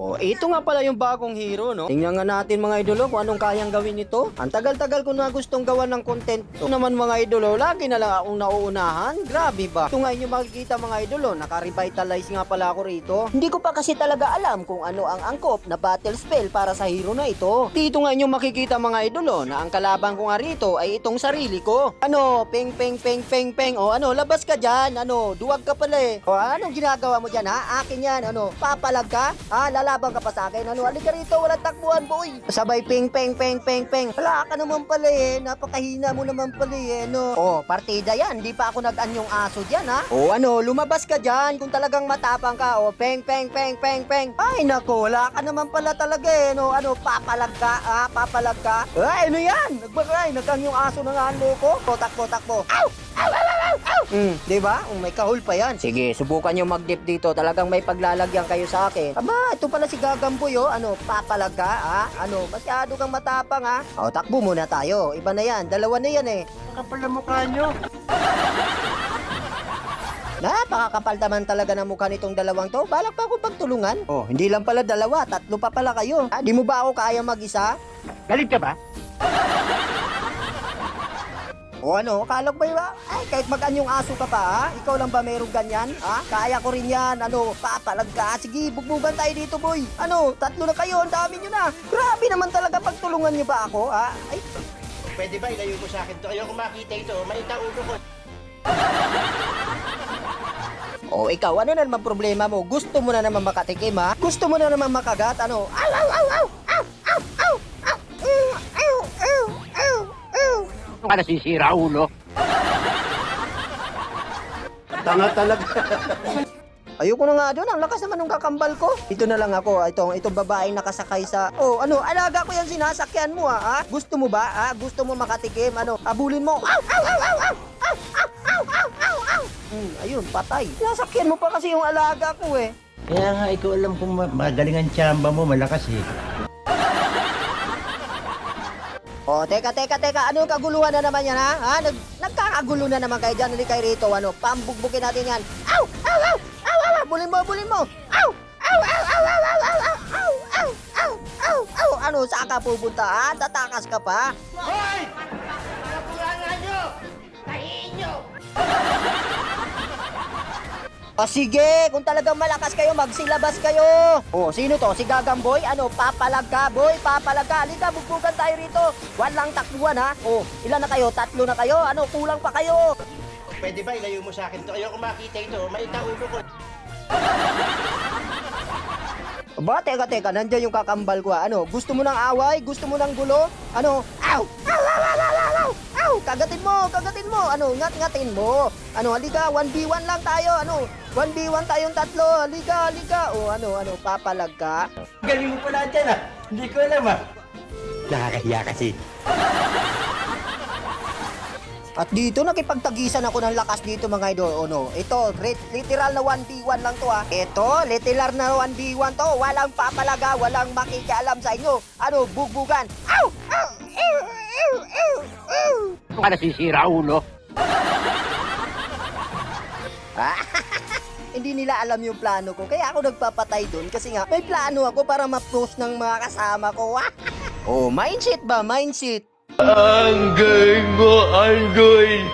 Oh, ito nga pala yung bagong hero, no? Tingnan nga natin mga idolo kung anong kayang gawin nito. Ang tagal-tagal ko na gustong gawa ng content to. Ito naman mga idolo, lagi na lang akong nauunahan. Grabe ba? Ito nga yung makikita mga idolo, naka-revitalize nga pala ako rito. Hindi ko pa kasi talaga alam kung ano ang angkop na battle spell para sa hero na ito. Dito nga yung makikita mga idolo na ang kalaban ko nga rito ay itong sarili ko. Ano, peng peng peng peng peng. O ano, labas ka dyan. Ano, duwag ka pala eh. O anong ginagawa mo dyan ha? Akin yan. Ano, papalag ka? Ha, lalaban ka pa sa akin. Ano, halika rito, walang takbuhan boy. Sabay ping peng peng peng peng. Wala ka naman pala eh. Napakahina mo naman pala eh. No? O, partida yan. Hindi pa ako nag-anyong aso dyan ha. O ano, lumabas ka dyan kung talagang matapang ka. O, peng peng peng peng peng. Ay nako, wala ka naman pala talaga eh. No, ano, papalag ka. Ha, papalag ka. Ay, ano yan? Nagbagay, nag-anyong aso na nga ang loko. O, takbo, takbo. Ow! Ow, ow, ow, ow, ow. Diba? May kahul pa yan. Sige, subukan nyo mag-dip dito. Talagang may paglalagyan kayo sa akin. Aba, ito pala si Gagamboy, oh. Ano, papalag ka, ha? Ano, masyado kang matapang, ha? O, takbo muna tayo. Iba na yan. Dalawa na yan, eh. Kapal na mukha nyo. Napakakapal naman talaga ng mukha nitong dalawang to. Balak pa ako pagtulungan. Oh, hindi lang pala dalawa. Tatlo pa pala kayo. Di mo ba ako kaya mag-isa? Galit ka ba? O ano, akala ko ba iba? Ay, kahit mag-anyong aso ka pa, ha? Ikaw lang ba mayroong ganyan? Ha? Kaya ko rin yan. Ano, papalag ka. Sige, bugbugan tayo dito, boy. Ano, tatlo na kayo. Ang dami nyo na. Grabe naman talaga pagtulungan nyo ba ako, ha? Ay, Pwede ba ilayo mo sa akin to? Ayoko makita ito. Maita ulo ko. o ikaw, ano na naman problema mo? Gusto mo na naman makatikim, ha? Gusto mo na naman makagat, ano? Aw, aw, aw, aw, aw, aw, aw, aw, aw, aw, aw, aw. Ano ka nasisira ulo? Tanga talaga. Ayoko na nga doon, ang lakas naman ng kakambal ko. Ito na lang ako, itong babaeng nakasakay sa... Oh, ano, alaga ko yan sinasakyan mo ha? Gusto mo ba? Ha? Gusto mo makatikim? Ano, abulin mo? Aw, aw, aw, aw, aw, aw, aw, aw, aw, aw, aw. Ayun, patay. Sinasakyan mo pa kasi yung alaga ko eh. Kaya nga, ikaw alam kung magaling ang tsamba mo, malakas eh. Oh, teka, anong kaguluhan na naman yan ha? Nagkakagulo na naman kayo dyan, hindi kayo rito, ano, pambugbukin natin yan. Aw, aw, aw, aw, aw, abulin mo. Aw, aw, aw, aw, aw, aw, aw, aw, aw, aw, aw, aw, aw, ano, saan ka pupunta ha? Tatakas ka pa? Hoy! Kapulangan nyo! Tahiin nyo! O sige, kung talagang malakas kayo, magsilabas kayo. O, sino to? Si Gagamboy? Ano, papalag ka, boy, papalag ka. Halika, bugbugan tayo rito. Walang takbuhan, ha? O, ilan na kayo? Tatlo na kayo? Ano, kulang pa kayo? Pwede ba ilayo mo sa akin to? Ayoko makita ito. Maita ulo ko. Ba, teka, nandiyan yung kakambal ko, ha? Ano, gusto mo ng away? Gusto mo ng gulo? Ano, aw! Aw, aw, aw, aw, aw, aw! Aw, kagatin mo! Ano, ngatin mo! Ano, halika, 1v1 lang tayo, ano, 1v1 tayong tatlo, halika! O, ano, papalag ka? Galing mo pala dyan ah. Hindi ko alam ah. Nakakahiya kasi. At dito, nakipagtagisan ako ng lakas dito mga idol. Ano, ito, literal na 1v1 lang to ha. Ito, literal na 1v1 to. Walang papalaga, walang makikialam sa inyo. Ano, bugbugan. Aw! Aw! Ew! Ew! Ew! Ew! Ano ka nasisira ulo? Hindi nila alam yung plano ko. Kaya ako nagpapatay doon. Kasi nga, may plano ako para ma-post ng mga kasama ko. Oh, mindset ba? Mindset. Anggoy mo, anggoy.